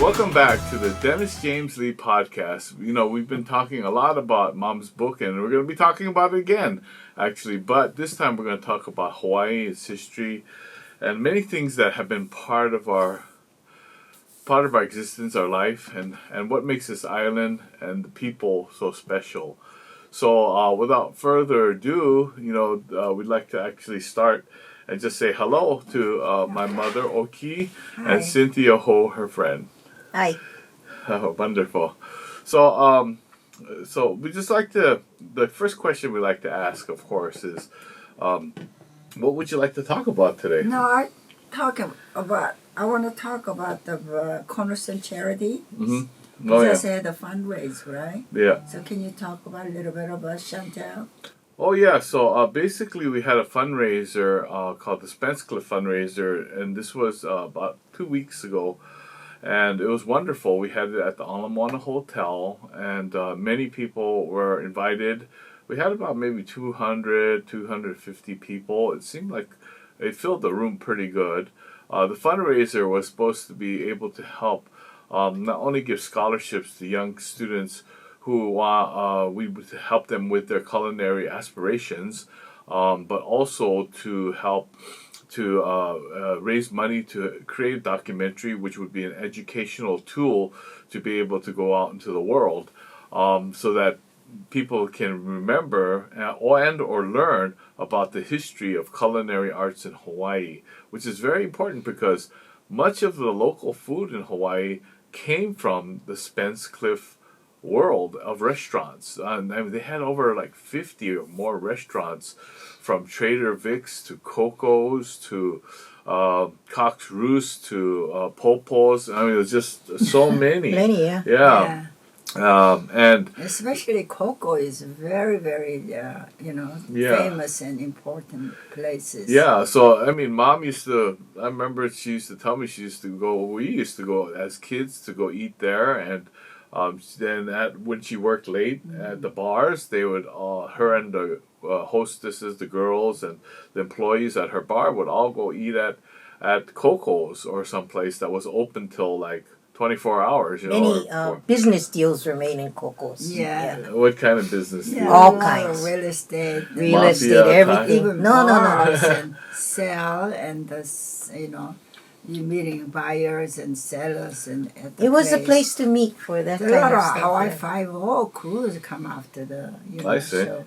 Welcome back to the Dennis James Lee podcast. You know, we've been talking a lot about Mom's book, and we're going to be talking about it again, actually. But this time we're going to talk about Hawaii, its history, and many things that have been part of our existence, our life, and what makes this island and the people so special. So, without further ado, we'd like to actually start and just say hello to my mother, Okhui, Hi. and Cynthia Ho, her friend. Hi. Oh, wonderful. So, we just like the first question we like to ask, of course, is, what would you like to talk about today? No, I want to talk about the Cornerstone charity. Mm-hmm. Oh, yeah. Just had a fundraise, right? Yeah. So can you talk about a little bit about Chantel? Oh, yeah. So, basically, we had a fundraiser called the Spence Cliff fundraiser, and this was about 2 weeks ago. And it was wonderful. We had it at the Ala Moana Hotel, and many people were invited. We had about maybe 200, 250 people. It seemed like it filled the room pretty good. The fundraiser was supposed to be able to help not only give scholarships to young students who we would help them with their culinary aspirations, but also to help to raise money to create a documentary, which would be an educational tool to be able to go out into the world, so that people can remember or learn about the history of culinary arts in Hawaii, which is very important because much of the local food in Hawaii came from the Spence Cliff world of restaurants. They had over like 50 or more restaurants, from Trader Vic's to Coco's to Cock's Roost to Popo's. I mean, there's just so many. Many, yeah. Yeah. And especially Coco is very, very, famous and important places. Yeah, so I mean, Mom I remember she used to tell me we used to go as kids to go eat there, and then when she worked late at the bars, they would, her and the hostesses, the girls, and the employees at her bar would all go eat at Coco's or someplace that was open till like 24 hours. Many business deals were made in Coco's. Yeah. What kind of business? Yeah, All kinds. Real estate. Real estate, everything. Even No. bars and sell and you're meeting buyers and sellers and at the It was a place. place to meet for that There kind are a of lot of stuff. Hawaii yeah. Five-O crews come after the I see. show.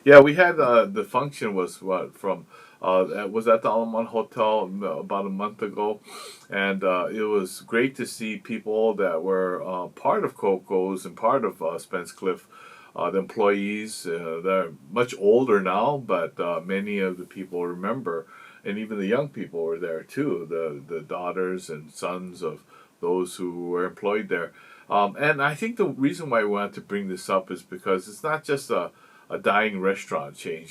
Yeah, we had the function was from it was at the Ala Moana Hotel about a month ago, and it was great to see people that were part of Coco's and part of Spence Cliff. The employees, they're much older now, but many of the people remember, and even the young people were there too. The daughters and sons of those who were employed there. And I think the reason why we wanted to bring this up is because it's not just a dying restaurant chain.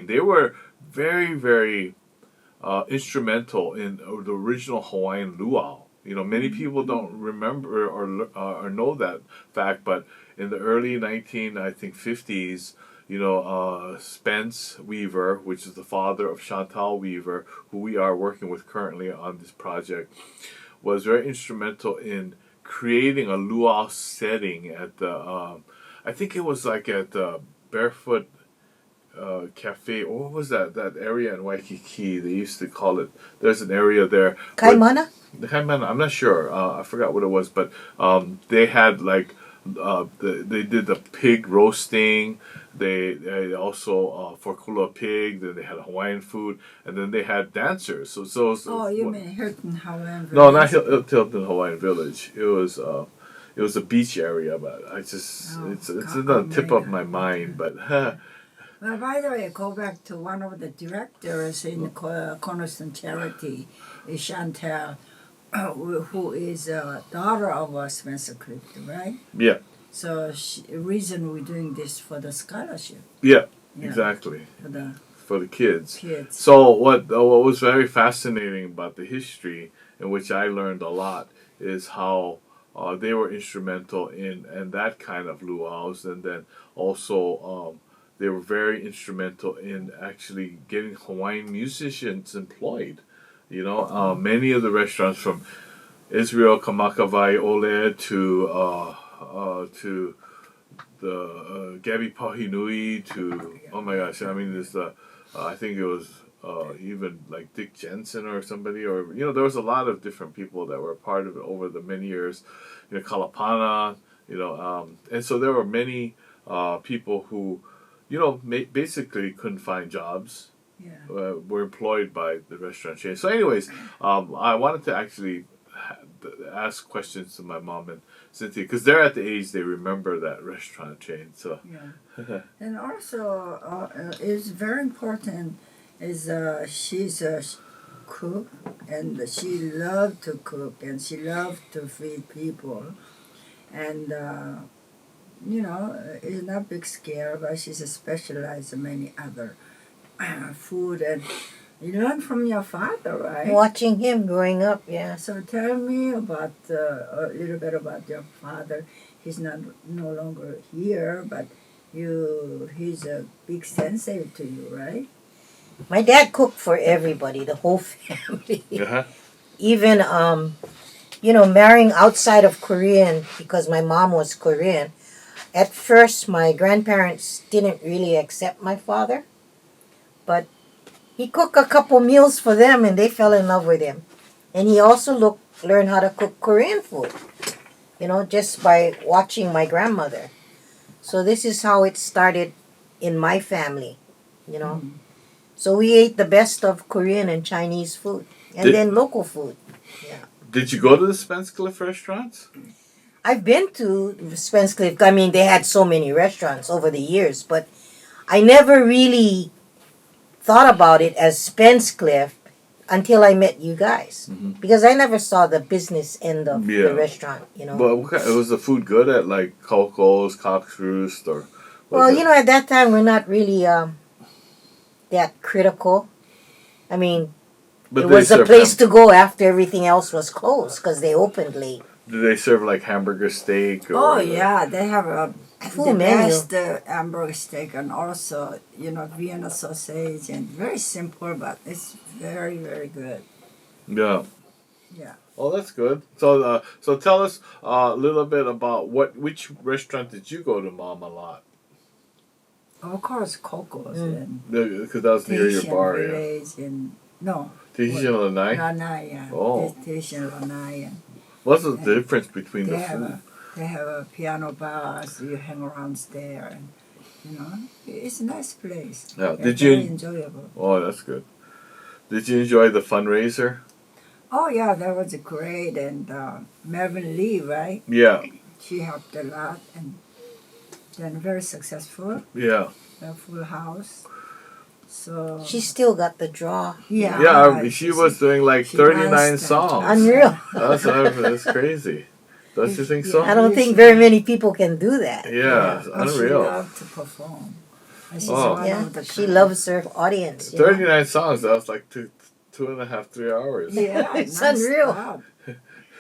They were very, very instrumental in the original Hawaiian luau. Many people don't remember or know that fact, but in the early 50s, Spence Weaver, which is the father of Chantal Weaver, who we are working with currently on this project, was very instrumental in creating a luau setting at the, I think it was like at the Barefoot Cafe, or what was that area in Waikiki? They used to call it, there's an area there. Kaimana? Kaimana, I'm not sure. I forgot what it was, but they had like, they did the pig roasting. They also for Kula Pig. Then they had Hawaiian food, and then they had dancers. So You mean Hilton Hawaiian Village? No, not Hilton Hawaiian Village. It was a beach area, but it's in the tip of my mind. But well, by the way, go back to one of the directors in Cornerstone Charity, is Chantel, who is a daughter of Spencer Cliff, right? yeah, So reason we're doing this for the scholarship. yeah, Yeah. exactly. For For the the kids. kids. So what was very fascinating about the history, in which I learned a lot, is how they were instrumental in that kind of luau's, and then also they were very instrumental in actually getting Hawaiian musicians employed. Many of the restaurants from Israel Kamakavai Ole to the Gabby Pahinui to oh my gosh, I mean there's I think it was even like Dick Jensen or somebody, or there was a lot of different people that were part of it over the many years. Kalapana, and so there were many people who basically couldn't find jobs. Yeah. Were employed by the restaurant chain. So, anyways, I wanted to actually ask questions to my mom and Cynthia because they're at the age they remember that restaurant chain. So, Yeah. And also, it's very important is she's a cook and she loved to cook and she loved to feed people. And, it's not big scale, but she's specialized in many other food. And you learn from your father, right? Watching him growing up, yeah. So tell me about a little bit about your father. He's no longer here, but he's a big sensei to you, right? My dad cooked for everybody, the whole family. uh-huh. Even, marrying outside of Korean because my mom was Korean. At first, my grandparents didn't really accept my father, but he cooked a couple meals for them and they fell in love with him. And he also learned how to cook Korean food, just by watching my grandmother. So this is how it started in my family, Mm. So we ate the best of Korean and Chinese food and then local food. Yeah. Did you go to the Spence Cliff restaurants? I've been to Spence Cliff. I mean, they had so many restaurants over the years, but I never really thought about it as Spence Cliff until I met you guys. Mm-hmm. Because I never saw the business end of Yeah. the restaurant, But was the food good at like Coco's, Cock's Roost, or? Well, at that time we're not really that critical. I mean, it was a place to go after everything else was closed because they opened late. Do they serve like hamburger steak? Or Oh yeah, they have full the menu. best hamburger steak and also Vienna sausage and very simple, but it's very very good. Yeah. Yeah. Oh, that's good. So tell us a little bit about which restaurant did you go to, Mom, a lot? Of course, Coco's and Because that was near your Tahitian bar, yeah. Village and no. Tahitian Lanai? Lanai, yeah. Oh. Tahitian Lanai. And What's the difference between the they food? have a piano bar, so you hang around there, and it's a nice place. Yeah. And Did very you? enjoyable. Oh, that's good. Did you enjoy the fundraiser? Oh yeah, that was great, and Melvin Lee, right? Yeah. She helped a lot, and then very successful. Yeah. A full house. So She still got the draw. yeah, Yeah. She was doing like she 39 danced songs. Unreal. That's crazy. Don't you think so? I don't think very many people can do that. Yeah, it's and she unreal. loved to perform. And she's Oh. one Yeah, of the she kind. loves her audience. 39 songs. That was like 2.5, 3 hours. Yeah, It's unreal. non-stop.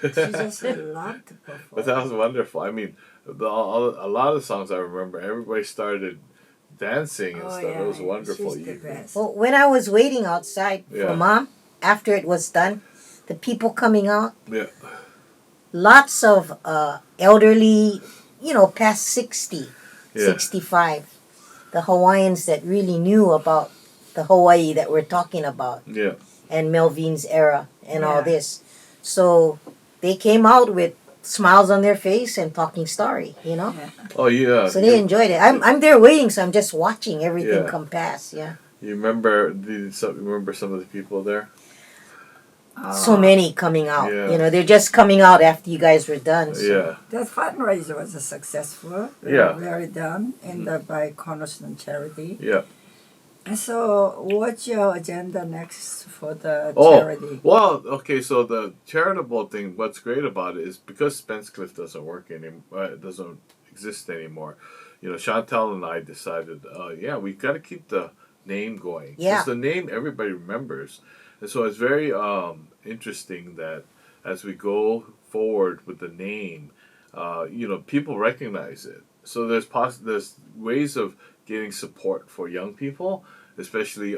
She just loved to perform. But that was wonderful. I mean, a lot of songs I remember, everybody started dancing and Oh, stuff. yeah, It was wonderful. she's the best. Well, when I was waiting outside Yeah. for Mom, after it was done, the people coming out, Yeah. lots of elderly, past 60, Yeah. 65. The Hawaiians that really knew about the Hawaii that we're talking about Yeah. and Melvin's era and all Yeah. this. So they came out with smiles on their face and talking story, Yeah. Oh, yeah. So they enjoyed it. I'm there waiting, so I'm just watching everything Yeah. come past. Yeah, You remember some of the people there? so many coming out. Yeah. They're just coming out after you guys were done. So. Yeah. That fundraiser was a successful. Yeah. Very done by Cornerstone Charity. Yeah. And so, what's your agenda next for the Oh, charity? well, okay, so the charitable thing, what's great about it is because Spence Cliff doesn't work anymore, it doesn't exist anymore. Chantel and I decided, we got to keep the name going. Yeah. Because the name everybody remembers. And so it's very interesting that as we go forward with the name, people recognize it. So there's ways of getting support for young people, especially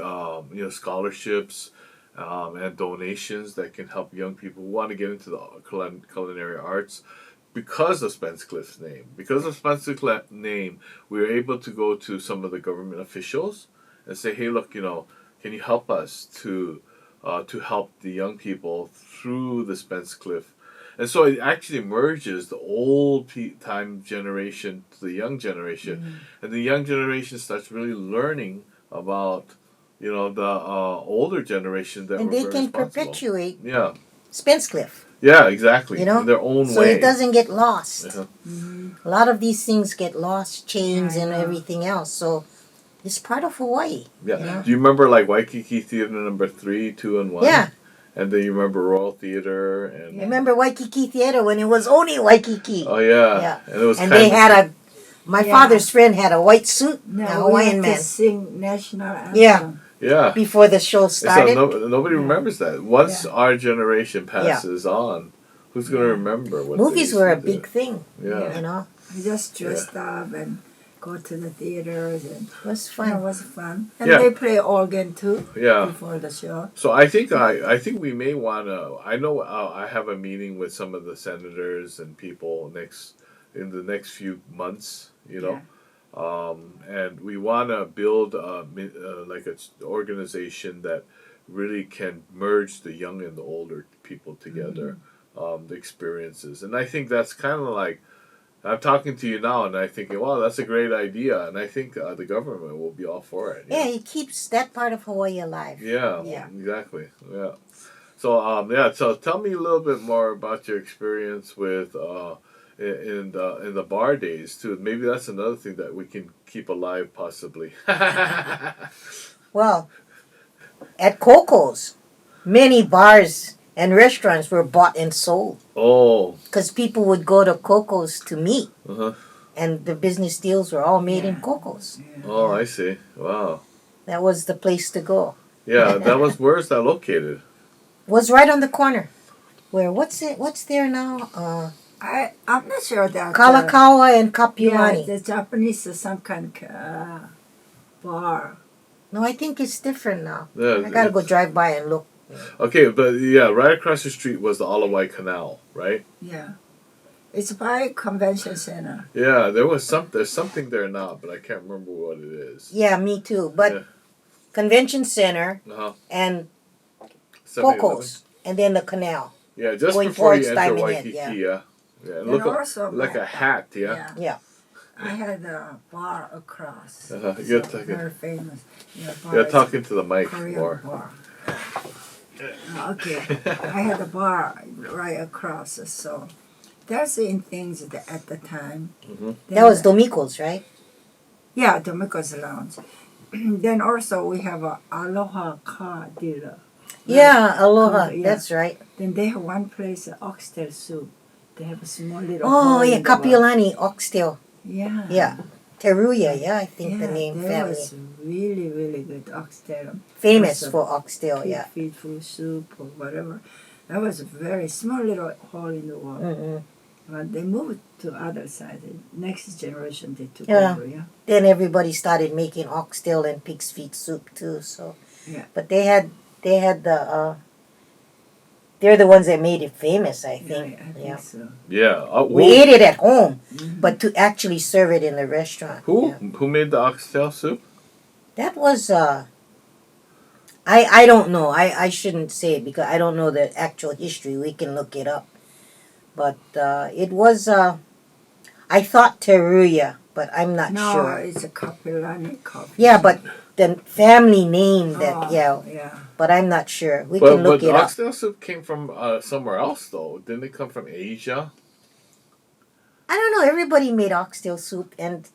scholarships and donations that can help young people who want to get into the culinary arts. Because of Spence Cliff's name, we were able to go to some of the government officials and say, "Hey, look, can you help us to help the young people through the Spence Cliff?" And so it actually merges the old time generation to the young generation, and the young generation starts really learning about, the older generation that And were they very can responsible. perpetuate Yeah, Spence Cliff, yeah, exactly. you know, In their own so way. it doesn't get lost. Uh-huh. A lot of these things get lost, chains Yeah, I and know. everything else. So it's part of Hawaii. Yeah. You know? Do you remember like Waikiki Theater number 3, 2, and 1? Yeah. And then you remember Royal Theater and Remember Waikiki Theater when it was only Waikiki? oh yeah, Yeah. and it was And kind they of had my father's friend had a white suit, a No, we Hawaiian had man, to sing national anthem. Yeah. yeah. before the show And so started. nobody Yeah. remembers that. Once Yeah. our generation passes on, who's going to remember what Movies they were a used to do? big thing, Yeah. you know. We just dressed up and go to the theaters, and It was it fun. was fun. And Yeah. they play organ too Yeah. before the show. So I think we may want to. I know I have a meeting with some of the senators and people in the next few months. And we want to build like an organization that really can merge the young and the older people together, the experiences. And I think that's kind of like I'm talking to you now, and I'm thinking, wow, that's a great idea, and I think the government will be all for it. Yeah, it keeps that part of Hawaii alive. Yeah, Yeah. exactly. Yeah. So so tell me a little bit more about your experience with in the bar days too. Maybe that's another thing that we can keep alive, possibly. Well, at Coco's, many bars and restaurants were bought and sold Oh. because people would go to Coco's to meet, Uh-huh. and the business deals were all made in Yeah. Coco's. Yeah. Oh, I see. Wow. That was the place to go. Yeah, where's that located? Was right on the corner. What's there now? I'm not sure that Kalakaua and yeah, Kapiolani. the Japanese is some kind of bar. No, I think it's different now. Yeah, I gotta go drive by and look. Okay, but yeah, right across the street was the Alawai Canal, right? Yeah, it's by convention center. Yeah, there's something there now, but I can't remember what it is. Yeah, me too. But Yeah. Convention Center Uh-huh. and 7-Eleven. Coco's, and then the canal. Yeah, just Going before you towards enter Diamond Head, Waikiki, yeah. yeah. Yeah, And look also like my- a hat, yeah. Yeah. I had a bar across. Uh-huh. It's You're a talking- very famous. Bar. You're It's talking to the mic Korean more. bar. Okay, I had a bar right across, so that's in things at the time. Mm-hmm. That was Domiko's, right? Yeah, Domiko's Lounge. Then also we have a Aloha car dealer. Yeah, Aloha. Yeah. That's right. Then they have one place, oxtail soup. They have a small little. Oh, hole yeah, in the wall. Kapiolani, Oxtail. Yeah. Yeah. Teruya, yeah, I think Yeah, the name that family. was really, really good oxtail. Famous Also, for oxtail, pig yeah. feet full soup or whatever. That was a very small little hole in the wall. Mm-mm. But they moved to other side. The next generation they took Yeah. over. Yeah. Then everybody started making oxtail and pig's feet soup too. So, Yeah. but they had the. They're the ones that made it famous, I think. I think Yeah. so. Yeah. We ate it at home, but to actually serve it in the restaurant. Who? yeah. Who made the oxtail soup? That was I don't know. I shouldn't say it because I don't know the actual history. We can look it up. But it was I thought Teruya, but I'm not No, sure. it's a Kapilani coffee. Yeah, but the family name that Oh, yeah, yeah. but I'm not sure. We But can look it up. oxtail soup came from somewhere else, though. Didn't it come from Asia? I don't know. Everybody made oxtail soup, and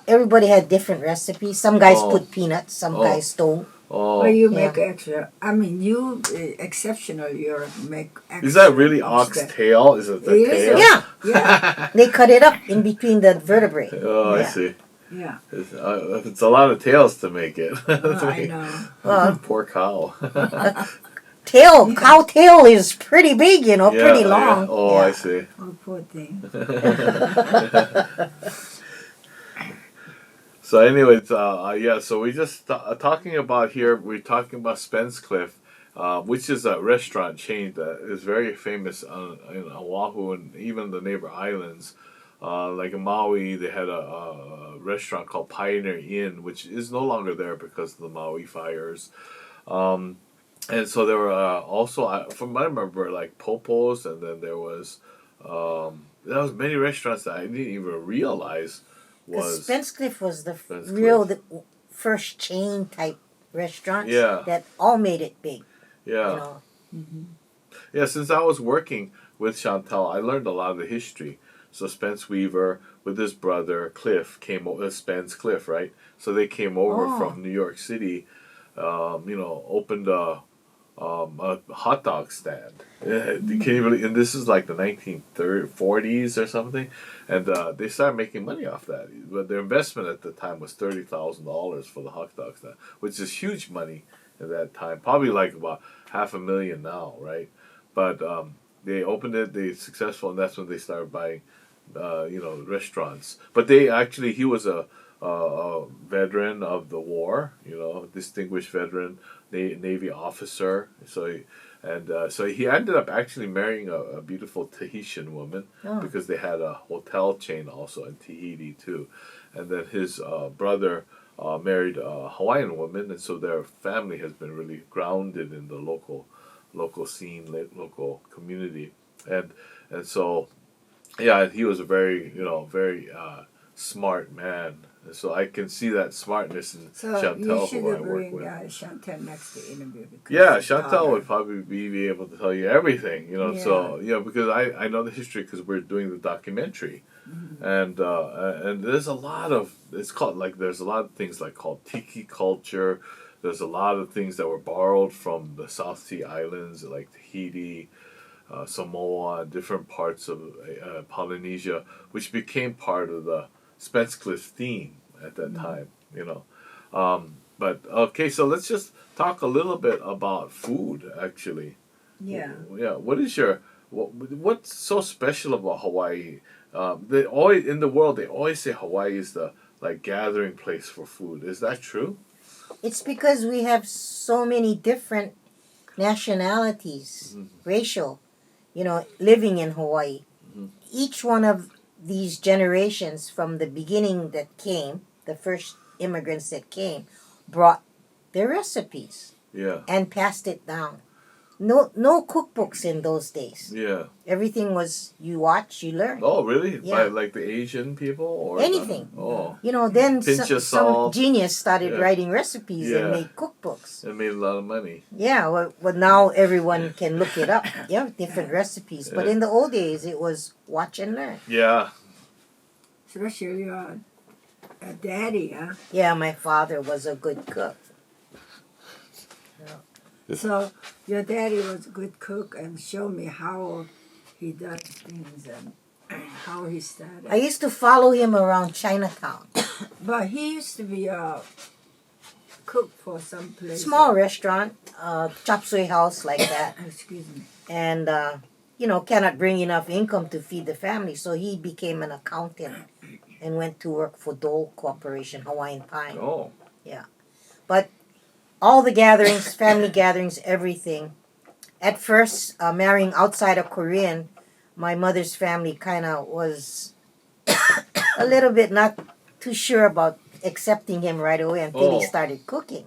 everybody had different recipes. Some guys Oh. put peanuts, some Oh. guys don't. Oh, Well, you Yeah. make extra. I mean, you exceptional. You make. Extra is that really oxtail? Is it the It is. tail? Yeah, Yeah, they cut it up in between the vertebrae. Oh, I Yeah. see. yeah. It's a lot of tails to make it. I know. Well, Poor cow. cow tail is pretty big, you know, pretty long. Oh, Yeah. I see. Oh, poor thing. So anyways, yeah, so we just talking about here, we're talking about Spence Cliff, which is a restaurant chain that is very famous in Oahu and even the neighbor islands. Like in Maui, they had a restaurant called Pioneer Inn, which is no longer there because of the Maui fires. Um, and so there were also, from what I remember, like Popo's, and then there was many restaurants that I didn't even realize Because was Spence Cliff was the Spence real Cliff. first chain type restaurants Yeah, that all made it big. You yeah, know, yeah. Since I was working with Chantel, I learned a lot of the history. So Spence Weaver with his brother Cliff came over. Spence Cliff, right? So they came over oh, from New York City. Opened a hot dog stand. Can you really? And this is like the 1940s or something, and they started making money off that. But their investment at the time was $30,000 for the hot dog stand, which is huge money at that time. Probably like about $500,000 now, right? But they opened it. They successful, and that's when they started buying, restaurants. But he was a veteran of the war, distinguished veteran, Navy officer. So he ended up actually marrying a beautiful Tahitian woman oh. because they had a hotel chain also in Tahiti too, and then his brother married a Hawaiian woman, and so their family has been really grounded in the local scene, local community, and so yeah, he was a very smart man. And so I can see that smartness in So you Chantel, should who I work bring with. Chantel next to interview because Yeah, his Chantel daughter. would probably be able to tell you everything, So because I know the history because we're doing the documentary, and there's a lot of there's a lot of things like called tiki culture. There's a lot of things that were borrowed from the South Sea Islands like Tahiti, Samoa, different parts of Polynesia, which became part of the Spence Cliff theme at that time, But okay, so let's just talk a little bit about food, actually. Yeah. Yeah, what's so special about Hawaii? They always in the world they always say Hawaii is the gathering place for food. Is that true? It's because we have so many different nationalities, racial, living in Hawaii. Mm-hmm. Each one of these generations from the beginning that came, the first immigrants that came, brought their recipes Yeah, and passed it down. No cookbooks in those days. yeah. Everything was you watch, you learn. Oh, really? By Yeah. like the Asian people or Anything. Oh, Then pinch of some salt. genius started Yeah. writing recipes and Yeah. made cookbooks. It made a lot of money. Yeah, well now everyone can look it up. Yeah, different recipes. But Yeah. in the old days, it was watch and learn. Yeah. Especially your daddy, huh? Yeah, my father was a good cook. So your daddy was a good cook and show me how he does things and how he started. I used to follow him around Chinatown. But he used to be a cook for some place. Small restaurant, chop suey house like that. Excuse me. And, cannot bring enough income to feed the family. So he became an accountant and went to work for Dole Corporation, Hawaiian Pine. Oh. Yeah. But all the gatherings, family gatherings, everything. At first, marrying outside of Korean, my mother's family kind of was a little bit not too sure about accepting him right away until he started cooking.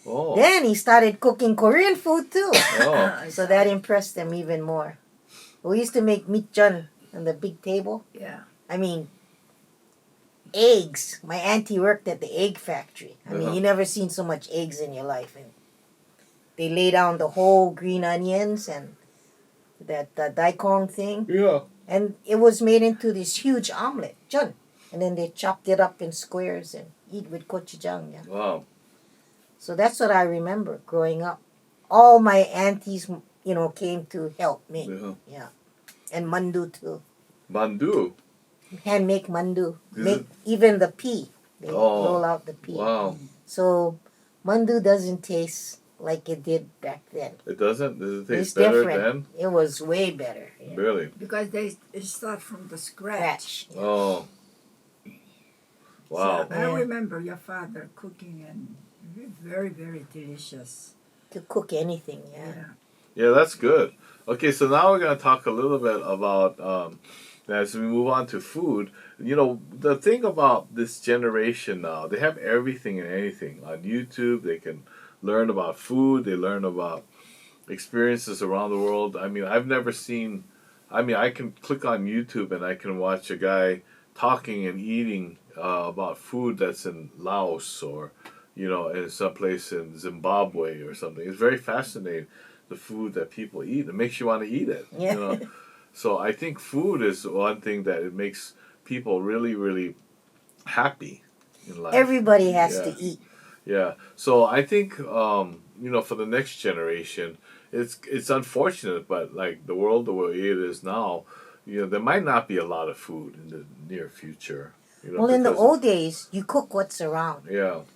Oh. Then he started cooking Korean food too. Oh. So that impressed them even more. We used to make meatjun on the big table. Yeah. I mean, eggs. My auntie worked at the egg factory. I mean, you never seen so much eggs in your life. And they lay down the whole green onions and that daikon thing. Yeah. And it was made into this huge omelet, jun. And then they chopped it up in squares and eat with gochujang. Yeah. Wow. So that's what I remember growing up. All my aunties, came to help me. Yeah. And mandu too. Mandu. Hand make mandu. Is Make it- even the pea. They roll out the pea. Wow. So mandu doesn't taste like it did back then. It doesn't? Does it It's taste better different. then? It was way better. Yeah. Really? Because they start from the scratch. Scratch. Yeah. Oh. Wow. So I Yeah. remember your father cooking and very, very delicious. To cook anything, yeah. Yeah, that's good. Okay, so now we're going to talk a little bit about, as we move on to food, the thing about this generation now, they have everything and anything. On YouTube, they can learn about food, they learn about experiences around the world. I mean, I can click on YouTube and I can watch a guy talking and eating about food that's in Laos or, in some place in Zimbabwe or something. It's very fascinating, the food that people eat. It makes you want to eat it. Yeah. So I think food is one thing that it makes people really, really happy in life. Everybody has to eat. Yeah. So I think, for the next generation, it's unfortunate, but like the world the way it is now, there might not be a lot of food in the near future. Well, in the old days, you cook what's around,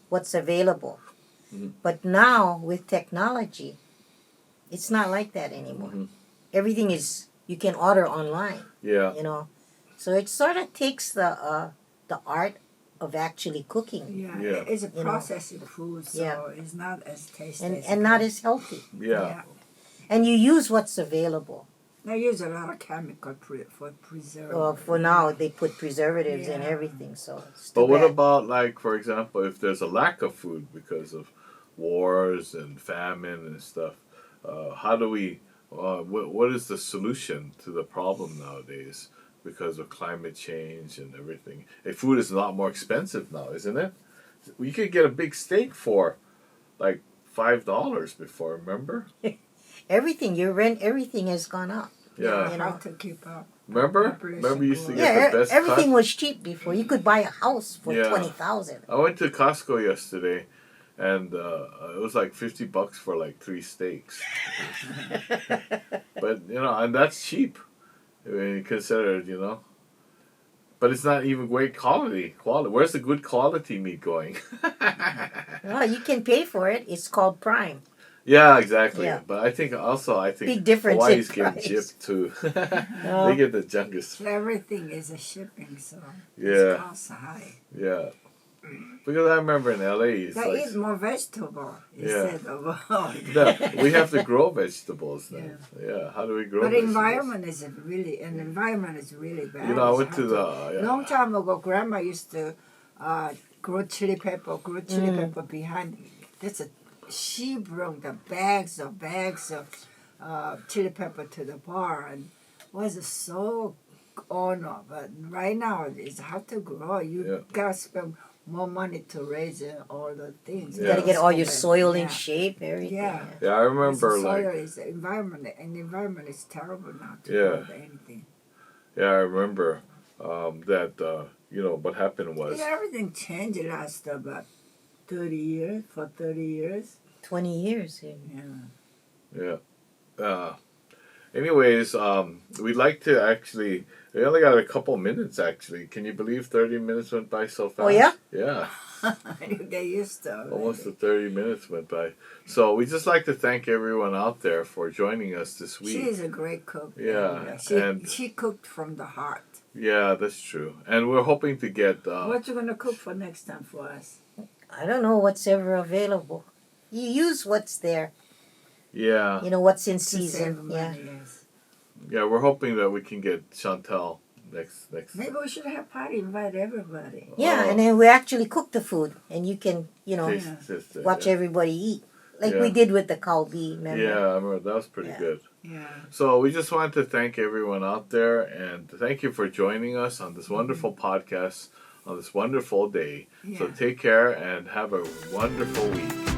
what's available. Mm-hmm. But now, with technology, it's not like that anymore. Mm-hmm. Everything you can order online. Yeah. So it sort of takes the art of actually cooking. Yeah. It's a processed food, so it's not as tasty. And not as healthy. Yeah. And you use what's available. They use a lot of chemical for preserve. Well, for now, they put preservatives in everything, so it's too But what bad. about, like, for example, if there's a lack of food because of wars and famine and stuff, how do we, what is the solution to the problem nowadays because of climate change and everything? Food is a lot more expensive now, isn't it? You could get a big steak for, like, $5 before, remember? Everything, your rent, everything has gone up. Yeah. How to keep up. Remember you used to get the best everything cut? was cheap before. You could buy a house for $20,000. I went to Costco yesterday, and it was like $50 for like 3 steaks. But and that's cheap when you consider it, But it's not even great quality. Where's the good quality meat going? Well, you can pay for it. It's called Prime. Yeah, exactly. Yeah. But I think Big difference Hawaii's in getting price. gypped too. No. They get the junkiest. Everything is a shipping, so Yeah. it costs high. Yeah. Because I remember in LA, it's They like eat more vegetable instead of we have to grow vegetables now. Yeah. How do we grow But vegetables? environment is really bad. I went to the long time ago. Grandma used to grow chili pepper behind. She brought the bags of chili pepper to the bar and was so honored. But right now it's hard to grow. You gotta spend more money to raise all the things. You gotta get all your soil in shape, everything. Yeah. Yeah, I remember the soil is the environment, and the environment is terrible now to grow anything. Yeah, I remember that. What happened was. Everything changed last about 30 years. 20 years. Yeah. Anyways, we'd like to actually. We only got a couple minutes actually. Can you believe 30 minutes went by so fast? Oh yeah. Yeah. You get used to it. Almost the 30 minutes went by. So we just like to thank everyone out there for joining us this week. She's a great cook. Yeah, she cooked from the heart. Yeah, that's true. And we're hoping to get. What you gonna cook for next time for us? I don't know what's ever available. You use what's there. Yeah. What's in season. Yes. Yeah, we're hoping that we can get Chantel next. Maybe we should have party, invite everybody. Yeah, and then we actually cook the food, and you can, Taste it, watch everybody eat, like we did with the kalbi. Remember? Yeah, I remember that was pretty good. Yeah. So we just wanted to thank everyone out there, and thank you for joining us on this wonderful podcast on this wonderful day. Yeah. So take care and have a wonderful week.